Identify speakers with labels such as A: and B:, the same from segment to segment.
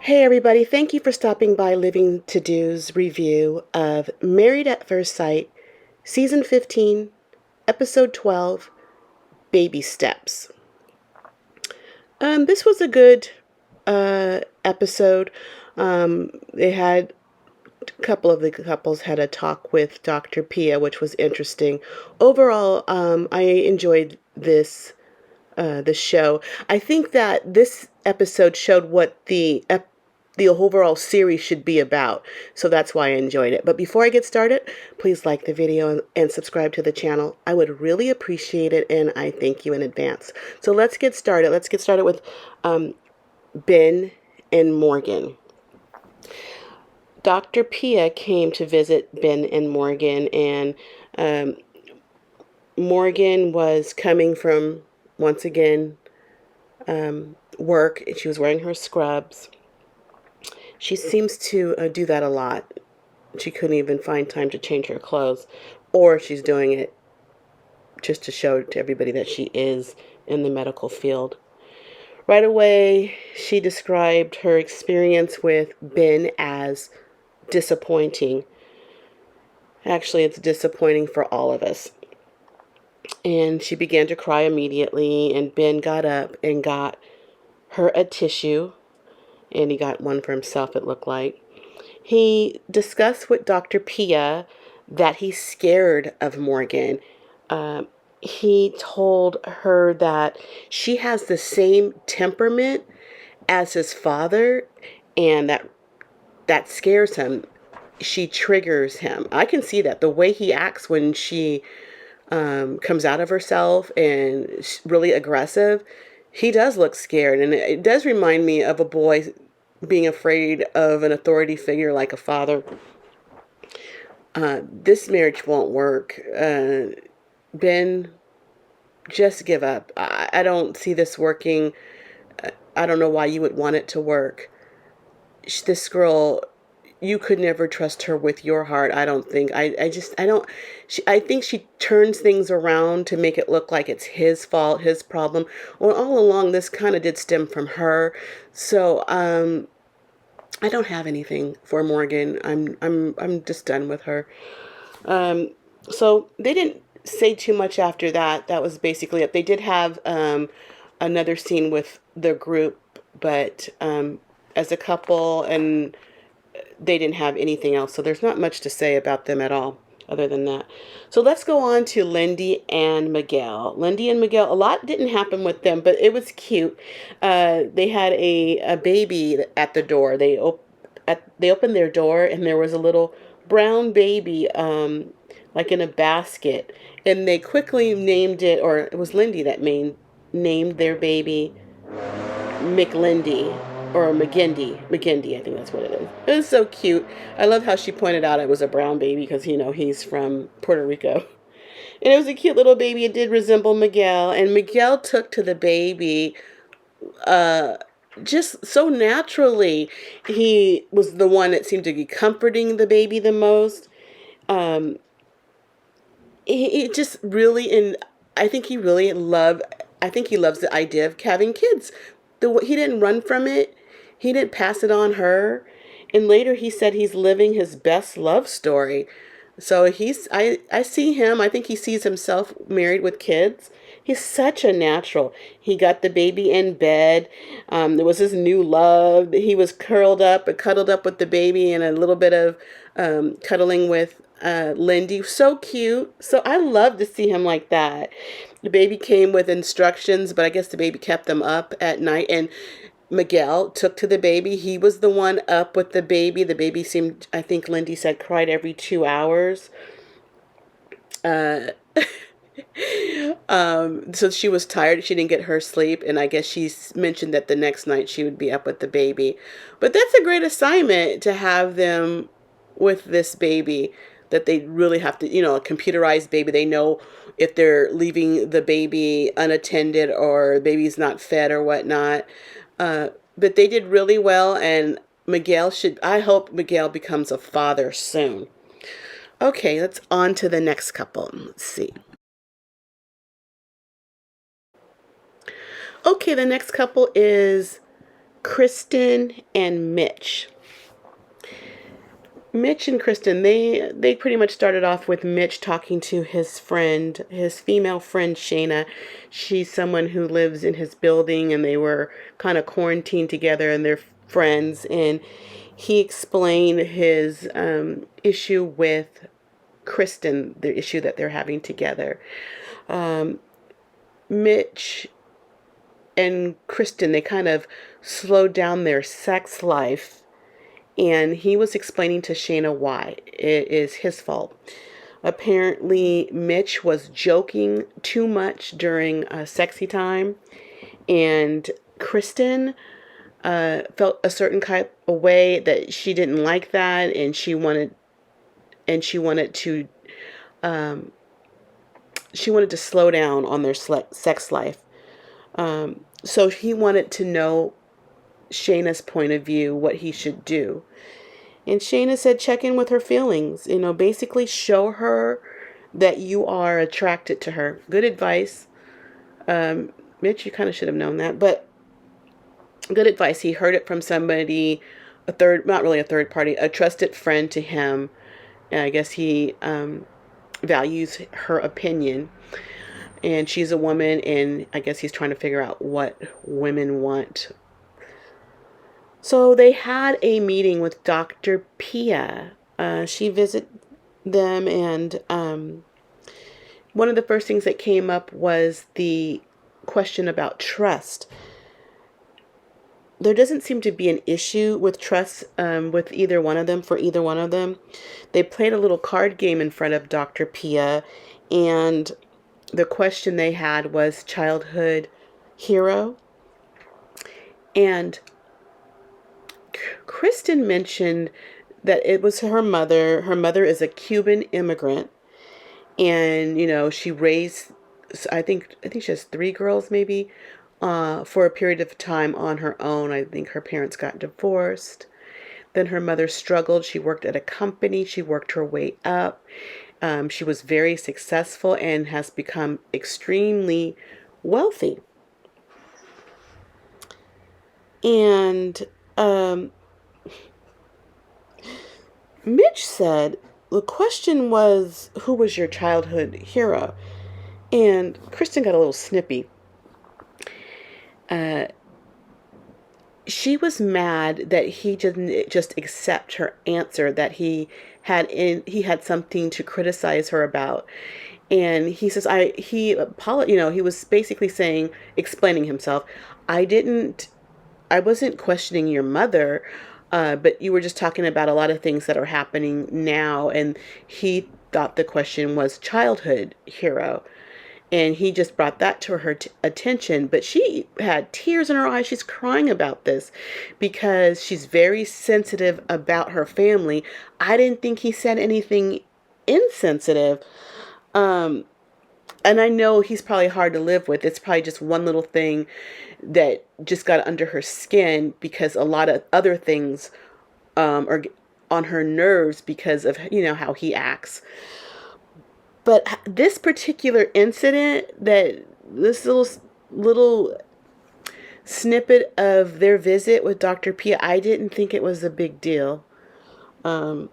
A: Hey everybody, thank you for stopping by Living To Do's review of Married at First Sight, Season 15, Episode 12, Baby Steps. This was a good episode. They had a couple of the couples had a talk with Dr. Pia, which was interesting. Overall, I enjoyed the show. I think that this episode showed what the overall series should be about. So that's why I enjoyed it. But before I get started, please like the video and subscribe to the channel. I would really appreciate it, and I thank you in advance. So let's get started. Let's get started with Ben and Morgan. Dr. Pia came to visit Ben and Morgan, and Morgan was coming from, once again, work. She was wearing her scrubs. She seems to do that a lot. She couldn't even find time to change her clothes, or she's doing it just to show to everybody that she is in the medical field. Right away, she described her experience with Ben as disappointing. Actually, it's disappointing for all of us. And she began to cry immediately, and Ben got up and got her a tissue, and he got one for himself, it looked like. He discussed with Dr. Pia that he's scared of Morgan. He told her that she has the same temperament as his father, and that scares him. She triggers him. I can see that. The way he acts when she comes out of herself and really aggressive, he does look scared. And it does remind me of a boy being afraid of an authority figure like a father. This marriage won't work. Ben, just give up. I don't see this working. I don't know why you would want it to work. This girl, you could never trust her with your heart. I don't think. I don't. I think she turns things around to make it look like it's his fault, his problem. Well, all along, this kind of did stem from her. So, I don't have anything for Morgan. I'm just done with her. So they didn't say too much after that. That was basically it. They did have another scene with the group, but as a couple, and they didn't have anything else. So there's not much to say about them at all other than that. So let's go on to Lindy and Miguel. Lindy and Miguel, a lot didn't happen with them, but it was cute. They had a baby at the door. They opened their door, and there was a little brown baby, like in a basket. And they quickly named it, or it was Lindy that named their baby McLindy. Or McGindy, I think that's what it is. It was so cute. I love how she pointed out it was a brown baby because, he's from Puerto Rico. And it was a cute little baby. It did resemble Miguel. And Miguel took to the baby just so naturally. He was the one that seemed to be comforting the baby the most. He just really, and I think he loves the idea of having kids. He didn't run from it. He didn't pass it on her. And later he said he's living his best love story. So I see him. I think he sees himself married with kids. He's such a natural. He got the baby in bed. It was his new love. He was cuddled up with the baby, and a little bit of cuddling with Lindy. So cute. So I love to see him like that. The baby came with instructions, but I guess the baby kept them up at night. And Miguel took to the baby. He was the one up with the baby. The baby seemed, I think Lindy said, cried every 2 hours. So she was tired. She didn't get her sleep. And I guess she mentioned that the next night she would be up with the baby. But that's a great assignment to have them with this baby, that they really have to, a computerized baby. They know if they're leaving the baby unattended or the baby's not fed or whatnot. But they did really well, and I hope Miguel becomes a father soon. Okay, let's on to the next couple. Let's see. Okay, the next couple is Kristen and Mitch. Mitch and Kristen, they pretty much started off with Mitch talking to his friend, his female friend Shayna. She's someone who lives in his building, and they were kind of quarantined together, and they're friends. And he explained his issue with Kristen, the issue that they're having together. Mitch and Kristen, they kind of slowed down their sex life, and he was explaining to Shayna why it is his fault. Apparently, Mitch was joking too much during a sexy time, and Kristen felt a certain kind of way that she didn't like that, and she wanted to slow down on their sex life. So he wanted to know Shayna's point of view, what he should do. And Shayna said, check in with her feelings. Basically show her that you are attracted to her. Good advice. Mitch, you kind of should have known that, but good advice. He heard it from somebody, not really a third party, a trusted friend to him. And I guess he values her opinion. And she's a woman, and I guess he's trying to figure out what women want. So they had a meeting with Dr. Pia. She visited them, and one of the first things that came up was the question about trust. There doesn't seem to be an issue with trust with either one of them, for either one of them. They played a little card game in front of Dr. Pia, and the question they had was childhood hero. And Kristen mentioned that it was her mother. Her mother is a Cuban immigrant, and she raised, I think she has 3 girls maybe, for a period of time on her own. I think her parents got divorced. Then her mother struggled. She worked at a company. She worked her way up. She was very successful and has become extremely wealthy. And Mitch said the question was, who was your childhood hero? And Kristen got a little snippy. She was mad that he didn't just accept her answer, that he had something to criticize her about. And he says, he was basically explaining himself. I wasn't questioning your mother, but you were just talking about a lot of things that are happening now. And he thought the question was childhood hero. And he just brought that to her attention. But she had tears in her eyes. She's crying about this because she's very sensitive about her family. I didn't think he said anything insensitive. And I know he's probably hard to live with. It's probably just one little thing that just got under her skin, because a lot of other things are on her nerves because of how he acts. But this particular incident, this little snippet of their visit with Dr. Pia, I didn't think it was a big deal. I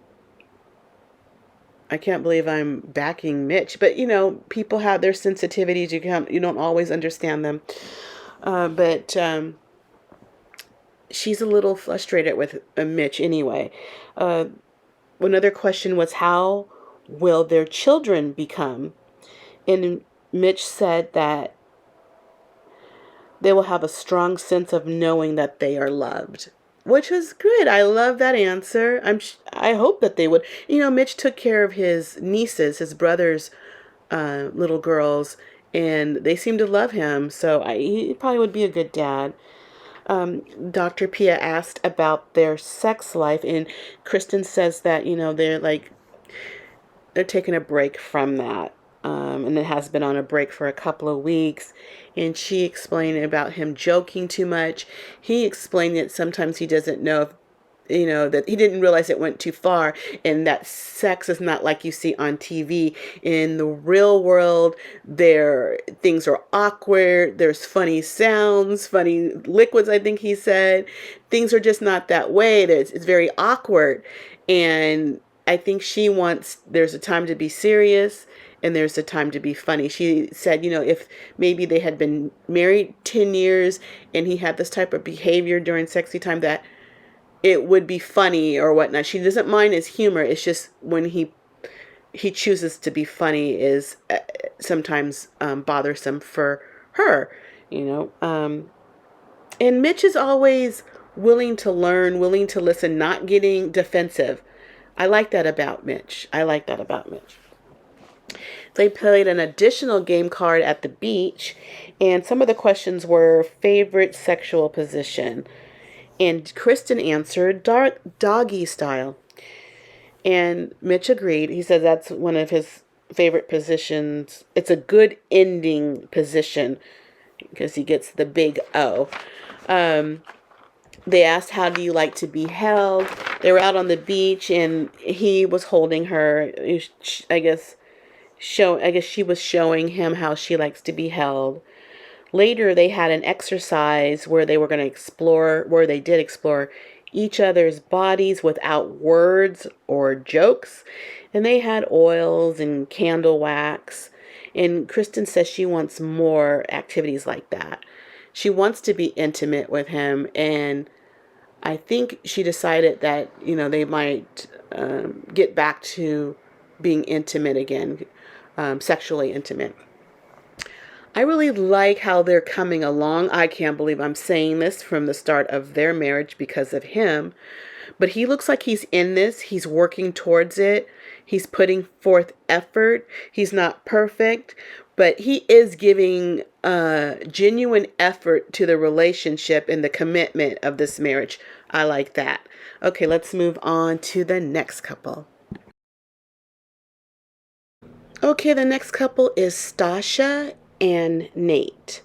A: can't believe I'm backing Mitch, but people have their sensitivities. You don't always understand them. But she's a little frustrated with Mitch anyway. Another question was, how will their children become? And Mitch said that they will have a strong sense of knowing that they are loved, which was good. I love that answer. I hope that they would. Mitch took care of his nieces, his brother's little girls, and they seem to love him. So he probably would be a good dad. Dr. Pia asked about their sex life, and Kristen says that they're taking a break from that. And it has been on a break for a couple of weeks. And she explained about him joking too much. He explained that sometimes he doesn't know if that he didn't realize it went too far, and that sex is not like you see on TV. In the real world, things are awkward. There's funny sounds, funny liquids, I think he said. Things are just not that way. It's very awkward. And I think there's a time to be serious and there's a time to be funny. She said, if maybe they had been married 10 years and he had this type of behavior during sexy time, that it would be funny or whatnot. She doesn't mind his humor. It's just when he chooses to be funny is sometimes bothersome for her, and Mitch is always willing to learn, willing to listen, not getting defensive. I like that about Mitch. They played an additional game card at the beach, and some of the questions were favorite sexual position. And Kristen answered doggy style. And Mitch agreed. He said that's one of his favorite positions. It's a good ending position because he gets the big O. They asked, how do you like to be held? They were out on the beach and he was holding her. I guess she was showing him how she likes to be held. Later, they had an exercise where they did explore each other's bodies without words or jokes. And they had oils and candle wax. And Kristen says she wants more activities like that. She wants to be intimate with him. And I think she decided that, they might get back to being intimate again, sexually intimate. I really like how they're coming along. I can't believe I'm saying this from the start of their marriage because of him. But he looks like he's in this. He's working towards it. He's putting forth effort. He's not perfect, but he is giving genuine effort to the relationship and the commitment of this marriage. I like that. Okay, let's move on to the next couple. Okay, the next couple is Stacia and Nate.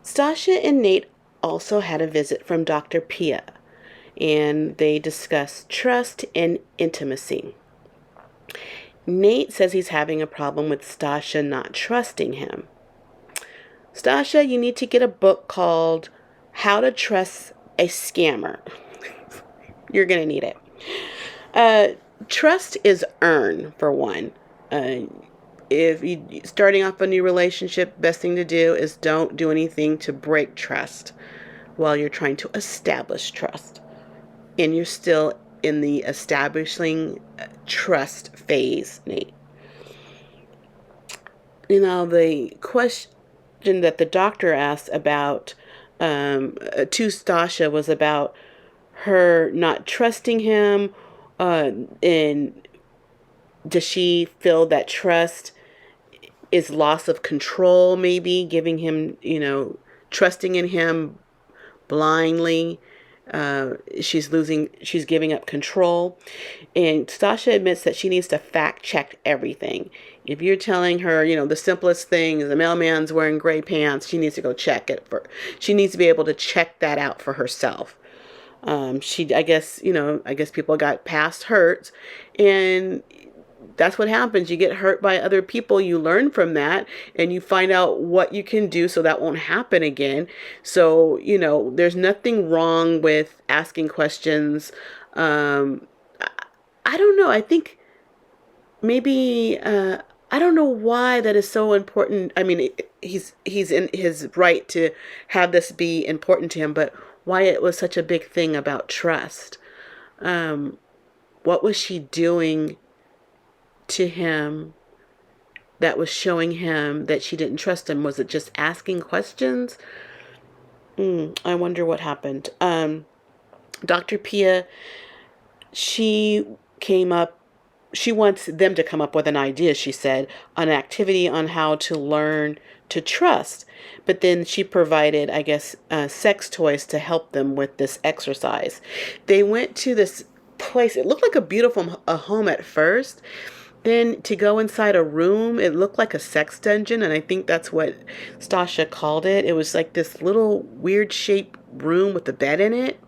A: Stacia and Nate also had a visit from Dr. Pia, and they discussed trust and intimacy. Nate says he's having a problem with Stacia not trusting him. Stacia, you need to get a book called How to Trust a Scammer. You're going to need it. Trust is earned, for one. If you're starting off a new relationship, best thing to do is don't do anything to break trust while you're trying to establish trust. And you're still in the establishing trust phase, Nate. The question that the doctor asked about to Stacia was about her not trusting him, and does she feel that trust is loss of control, maybe giving him, trusting in him blindly. She's giving up control. And Stacia admits that she needs to fact check everything. If you're telling her, the simplest thing is the mailman's wearing gray pants, she needs to go check it she needs to be able to check that out for herself. I guess people got past hurts, and that's what happens. You get hurt by other people, you learn from that, and you find out what you can do so that won't happen again. So, there's nothing wrong with asking questions. I don't know. I think maybe, I don't know why that is so important. I mean, he's in his right to have this be important to him, but why it was such a big thing about trust. What was she doing to him that was showing him that she didn't trust him? Was it just asking questions? I wonder what happened. Dr. Pia, she wants them to come up with an idea, she said, an activity on how to learn to trust. But then she provided, I guess, sex toys to help them with this exercise. They went to this place. It looked like a beautiful home at first. Then to go inside a room, it looked like a sex dungeon, and I think that's what Stacia called it. It was like this little weird shaped room with a bed in it.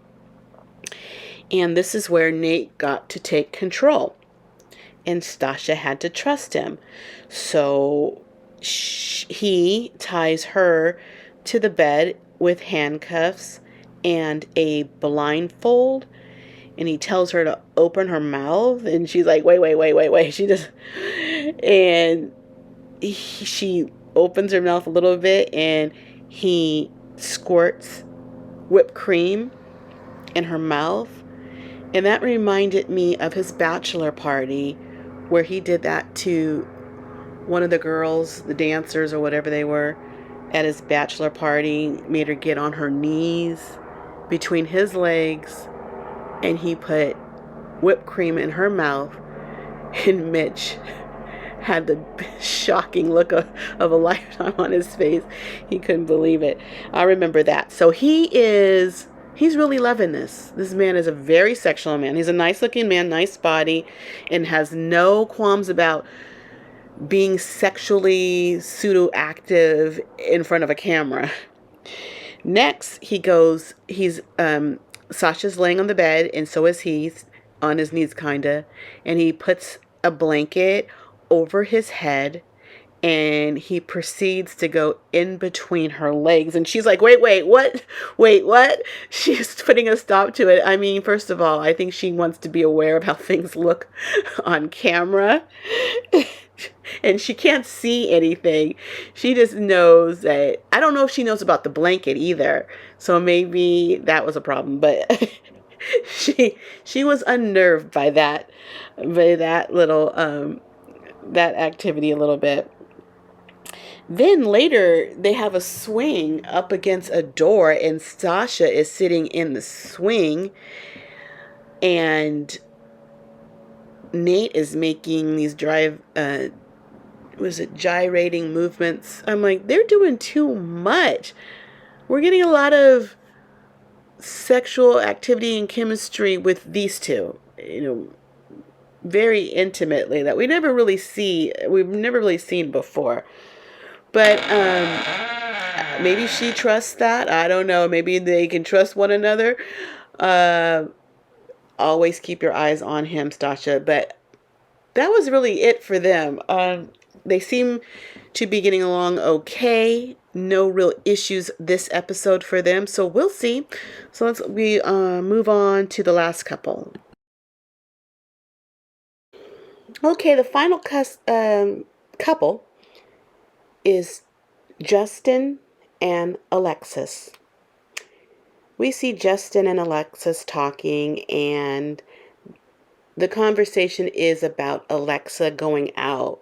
A: And this is where Nate got to take control. And Stacia had to trust him. So he ties her to the bed with handcuffs and a blindfold. And he tells her to open her mouth. And she's like, wait. She just... And she opens her mouth a little bit. And he squirts whipped cream in her mouth. And that reminded me of his bachelor party where he did that to one of the girls, the dancers or whatever they were, at his bachelor party, made her get on her knees between his legs, and he put whipped cream in her mouth, and Mitch had the shocking look of a lifetime on his face. He couldn't believe it. I remember that. So he's really loving this. This man is a very sexual man. He's a nice looking man, nice body, and has no qualms about being sexually pseudo-active in front of a camera. Next, Sasha's laying on the bed, and so is he, on his knees kinda, and he puts a blanket over his head, and he proceeds to go in between her legs. And she's like, wait, what? Wait, what? She's putting a stop to it. I mean, first of all, I think she wants to be aware of how things look on camera. And she can't see anything. She just knows that... I don't know if she knows about the blanket either. So maybe that was a problem. But she was unnerved by that little... that activity a little bit. Then later, they have a swing up against a door, and Stacia is sitting in the swing, and Nate is making these gyrating movements. I'm like, they're doing too much. We're getting a lot of sexual activity and chemistry with these two, very intimately, that we've never really seen before. But maybe she trusts that. I don't know. Maybe they can trust one another. Always keep your eyes on him, Stacia. But that was really it for them. They seem to be getting along okay. No real issues this episode for them. So we'll see. So let's move on to the last couple. Okay, the final couple is Justin and Alexis. We see Justin and Alexis talking, and the conversation is about Alexa going out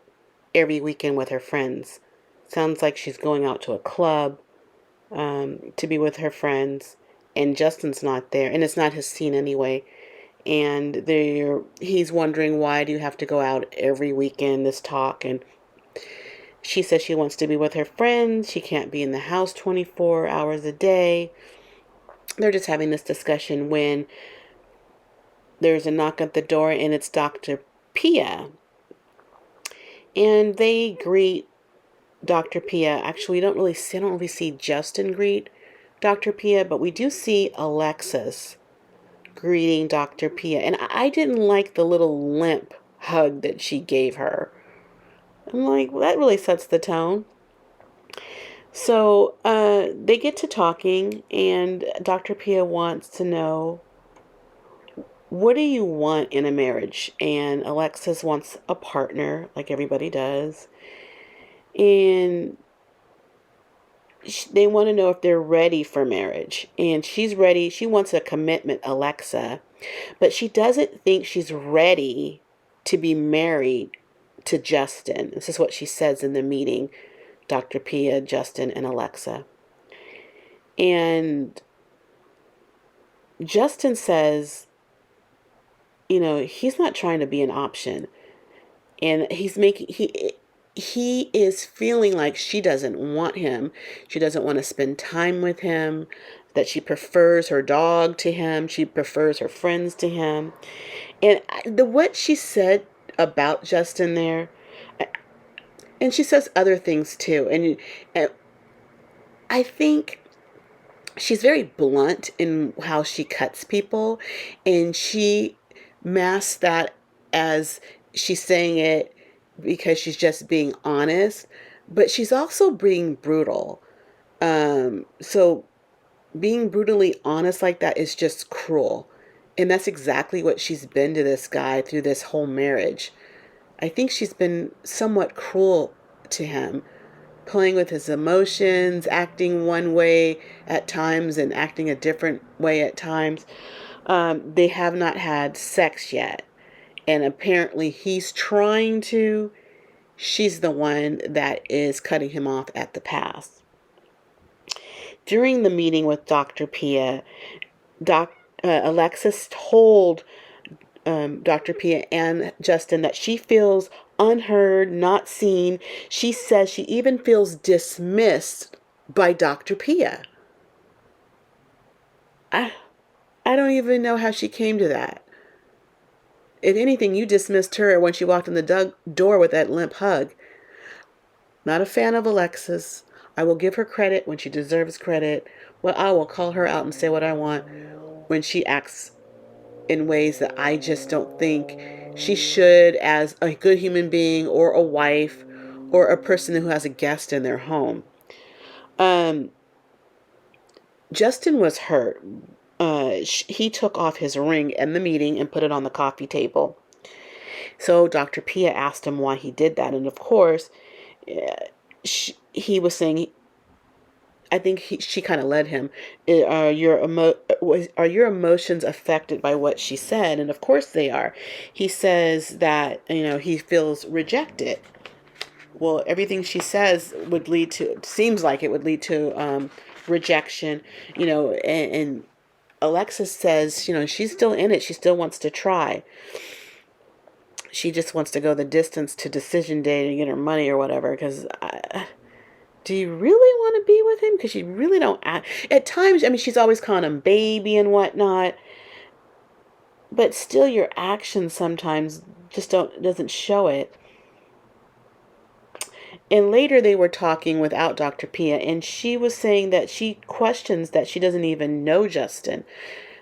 A: every weekend with her friends. Sounds like she's going out to a club to be with her friends, and Justin's not there, and it's not his scene anyway. And he's wondering, why do you have to go out every weekend, this talk? And she says she wants to be with her friends. She can't be in the house 24 hours a day. They're just having this discussion when there's a knock at the door, and it's Dr. Pia. And they greet Dr. Pia. Actually, I don't really see Justin greet Dr. Pia, but we do see Alexis greeting Dr. Pia. And I didn't like the little limp hug that she gave her. I'm like, well, that really sets the tone. So they get to talking, and Dr. Pia wants to know, what do you want in a marriage? And Alexis wants a partner, like everybody does. And they want to know if they're ready for marriage. And she's ready. She wants a commitment, Alexa. But she doesn't think she's ready to be married to Justin. This is what she says in the meeting. Dr. Pia, Justin, and Alexa. And Justin says, he's not trying to be an option. And he is feeling like she doesn't want him. She doesn't want to spend time with him, that she prefers her dog to him. She prefers her friends to him. And what she said about Justin there, and she says other things too. And I think she's very blunt in how she cuts people, and she masks that as she's saying it because she's just being honest, but she's also being brutal. So being brutally honest like that is just cruel. And that's exactly what she's been to this guy through this whole marriage. I think she's been somewhat cruel to him, playing with his emotions, acting one way at times and acting a different way at times. They have not had sex yet. And apparently he's trying to. She's the one that is cutting him off at the pass. During the meeting with Dr. Pia, Alexis told Dr. Pia and Justin that she feels unheard, not seen. She says she even feels dismissed by Dr. Pia. I, I don't even know how she came to that. If anything, you dismissed her when she walked in the door with that limp hug. Not a fan of Alexis. I will give her credit when she deserves credit. Well, I will call her out and say what I want when she acts in ways that I just don't think she should, as a good human being or a wife or a person who has a guest in their home. Justin was hurt. He took off his ring in the meeting and put it on the coffee table. So Dr. Pia asked him why he did that. And of course, he was saying, I think she kind of led him. Are your emotions affected by what she said? And of course they are. He says that, he feels rejected. Well, everything she says would lead to, seems like it would lead to rejection, and Alexis says, she's still in it. She still wants to try. She just wants to go the distance to decision day to get her money or whatever. Because do you really want to be with him? Because you really don't act. At times, she's always calling him baby and whatnot. But still, your actions sometimes just doesn't show it. And later they were talking without Dr. Pia, and she was saying that she questions that she doesn't even know Justin.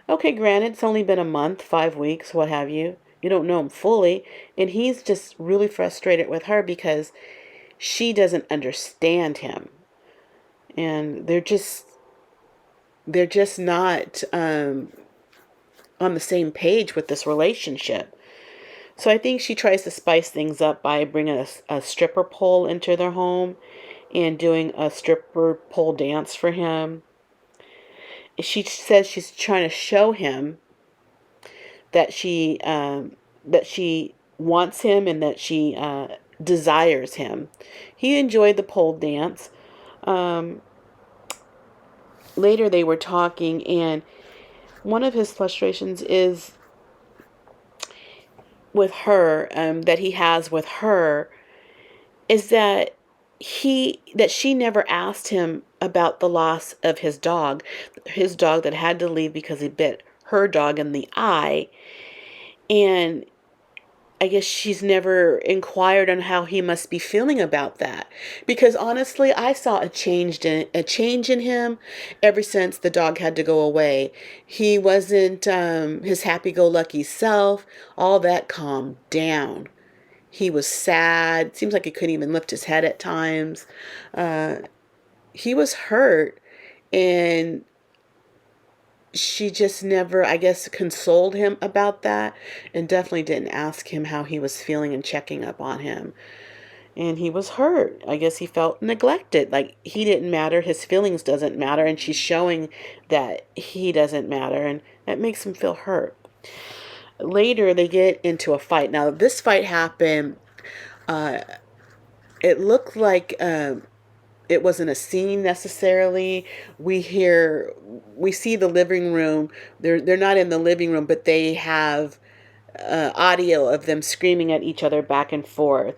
A: Okay, granted, it's only been a month, 5 weeks, what have you. You don't know him fully. And he's just really frustrated with her because she doesn't understand him. And they're just not on the same page with this relationship. So I think she tries to spice things up by bringing a stripper pole into their home and doing a stripper pole dance for him. She says she's trying to show him that she wants him and that she desires him. He enjoyed the pole dance. Later they were talking, and one of his frustrations is with her, that he has with her, is that she never asked him about the loss of his dog that had to leave because he bit her dog in the eye. And I guess she's never inquired on how he must be feeling about that. Because honestly, I saw a change in him ever since the dog had to go away. He wasn't his happy-go-lucky self. All that calmed down. He was sad. Seems like he couldn't even lift his head at times. He was hurt, and she just never, I guess, consoled him about that, and definitely didn't ask him how he was feeling and checking up on him. And he was hurt. I guess he felt neglected. Like he didn't matter. His feelings doesn't matter. And she's showing that he doesn't matter. And that makes him feel hurt. Later, they get into a fight. Now, this fight happened. It looked like it wasn't a scene necessarily. We see the living room. They're not in the living room, but they have audio of them screaming at each other back and forth.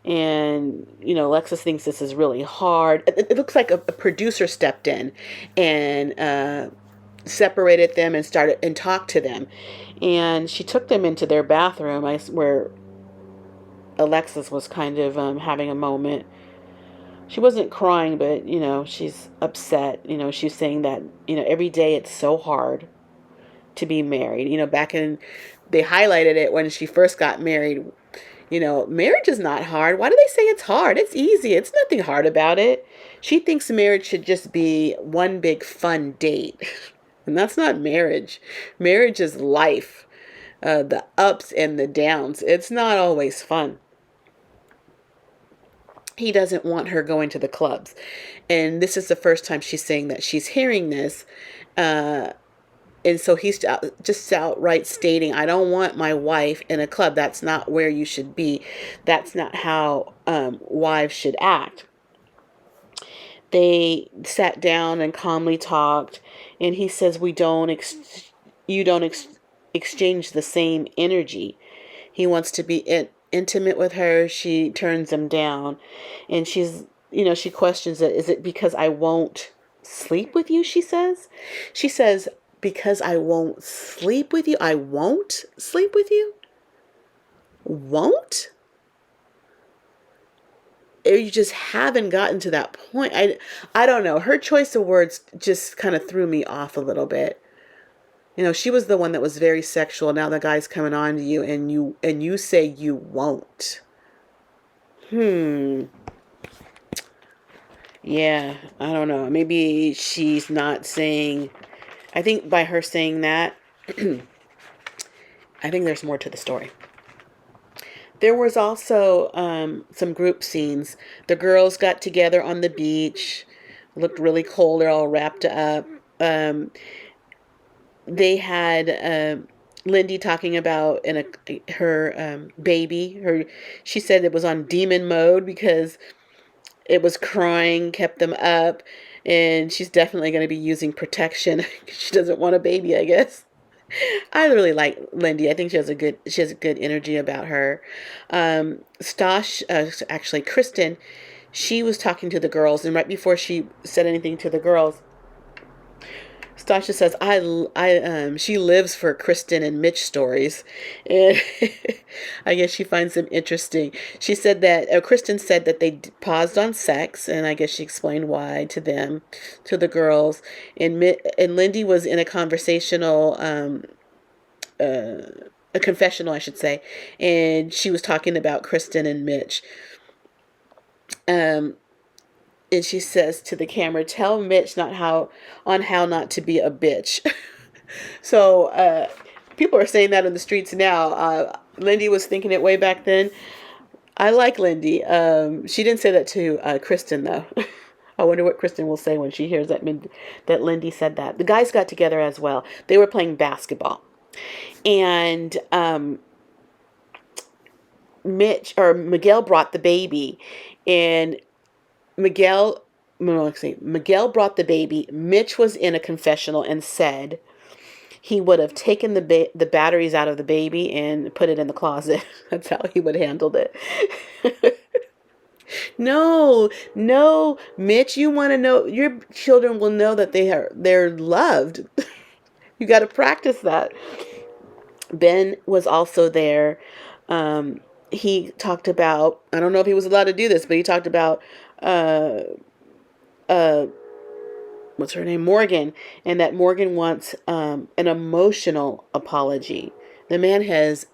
A: And Alexis thinks this is really hard. It looks like a producer stepped in and separated them and started and talked to them. And she took them into their bathroom, where Alexis was kind of having a moment. she wasn't crying, but, she's upset. She's saying that, every day it's so hard to be married. Back in, they highlighted it when she first got married. Marriage is not hard. Why do they say it's hard? It's easy. It's nothing hard about it. She thinks marriage should just be one big fun date. And that's not marriage. Marriage is life, the ups and the downs. It's not always fun. He doesn't want her going to the clubs. And this is the first time she's saying that she's hearing this. And so he's just outright stating, I don't want my wife in a club. That's not where you should be. That's not how wives should act. They sat down and calmly talked. And he says, you don't exchange the same energy. He wants to be intimate with her. She turns him down. And she questions it. Is it because I won't sleep with you, she says? She says, because I won't sleep with you? I won't sleep with you? Won't? Or you just haven't gotten to that point? I don't know. Her choice of words just kind of threw me off a little bit. She was the one that was very sexual. Now the guy's coming on to you and you say you won't. Yeah, I don't know. Maybe she's not saying... I think by her saying that, I think there's more to the story. There was also some group scenes. The girls got together on the beach. Looked really cold. They're all wrapped up. They had Lindy talking about her baby. She said it was on demon mode because it was crying, kept them up. And she's definitely going to be using protection. She doesn't want a baby, I guess. I really like Lindy. I think she has a good energy about her. Kristen, she was talking to the girls, and right before she said anything to the girls, Stacia says, she lives for Kristen and Mitch stories. And I guess she finds them interesting. She said that, Kristen said that they paused on sex, and I guess she explained why to them, to the girls. And Lindy was in a conversational, a confessional, I should say, and she was talking about Kristen and Mitch. And she says to the camera, tell Mitch how not to be a bitch. So people are saying that in the streets now. Lindy was thinking it way back then. I like Lindy. She didn't say that to Kristen, though. I wonder what Kristen will say when she hears that Lindy said that. The guys got together as well. They were playing basketball. And Miguel brought the baby. And Miguel brought the baby. Mitch was in a confessional and said he would have taken the batteries out of the baby and put it in the closet. That's how he would have handled it. No, Mitch, you want to know, your children will know that they're loved. You got to practice that. Ben was also there. He talked about, I don't know if he was allowed to do this, but he talked about what's her name? Morgan, and that Morgan wants an emotional apology. The man has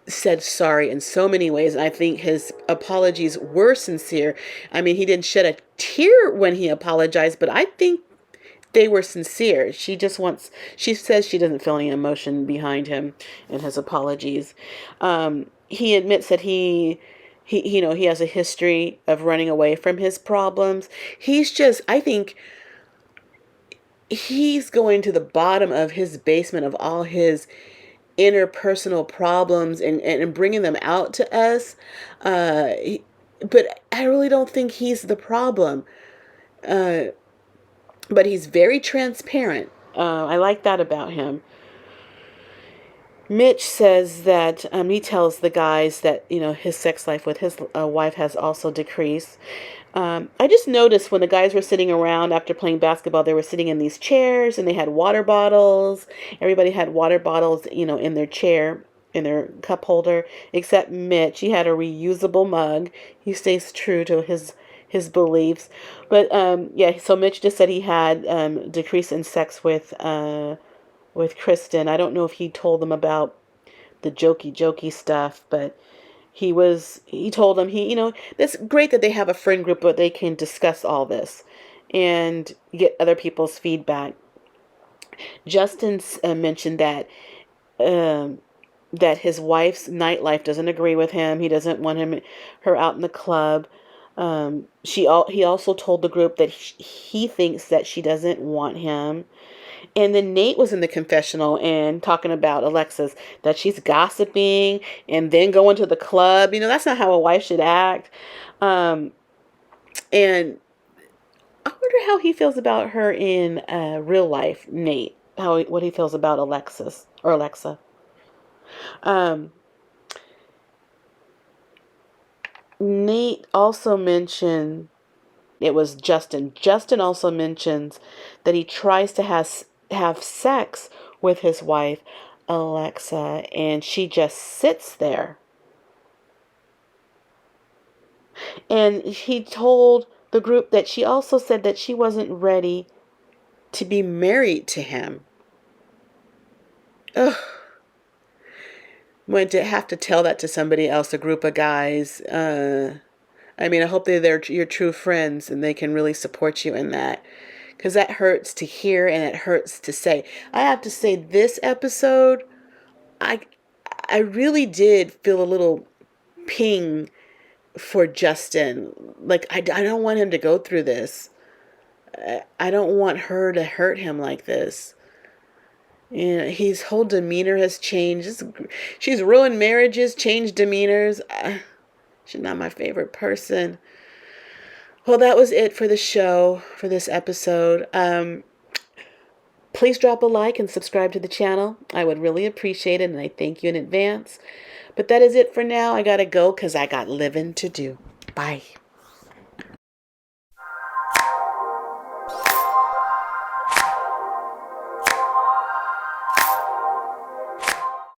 A: said sorry in so many ways, and I think his apologies were sincere. I mean, he didn't shed a tear when he apologized, but I think they were sincere. She says she doesn't feel any emotion behind him and his apologies. He admits that he has a history of running away from his problems. I think he's going to the bottom of his basement of all his interpersonal problems and bringing them out to us. But I really don't think he's the problem. But he's very transparent. I like that about him. Mitch says that he tells the guys that his sex life with his wife has also decreased. I just noticed when the guys were sitting around after playing basketball, they were sitting in these chairs and they had water bottles. Everybody had water bottles, in their chair, in their cup holder, except Mitch. He had a reusable mug. He stays true to his beliefs. But yeah, so Mitch just said he had decrease in sex with Kristen. I don't know if he told them about the jokey stuff, but he told them it's great that they have a friend group but they can discuss all this and get other people's feedback. Justin mentioned um, that his wife's nightlife doesn't agree with him. He doesn't want her out in the club. He also told the group that he thinks that she doesn't want him. And then Nate was in the confessional and talking about Alexis, that she's gossiping and then going to the club. That's not how a wife should act. And I wonder how he feels about her in real life, Nate. What he feels about Alexis or Alexa. Um, Nate also mentioned, it was Justin. Justin also mentions that he tries to have sex with his wife, Alexa, and she just sits there. And he told the group that she also said that she wasn't ready to be married to him. Ugh. Went to have to tell that to somebody else, a group of guys. I mean, I hope they're your true friends and they can really support you in that. Because that hurts to hear and it hurts to say. I have to say, this episode, I I really did feel a little ping for Justin. Like, I don't want him to go through this. I don't want her to hurt him like this. His whole demeanor has changed. She's ruined marriages, changed demeanors. She's not my favorite person. Well, that was it for the show, for this episode. Please drop a like and subscribe to the channel. I would really appreciate it, and I thank you in advance. But that is it for now. I gotta go because I got living to do. Bye.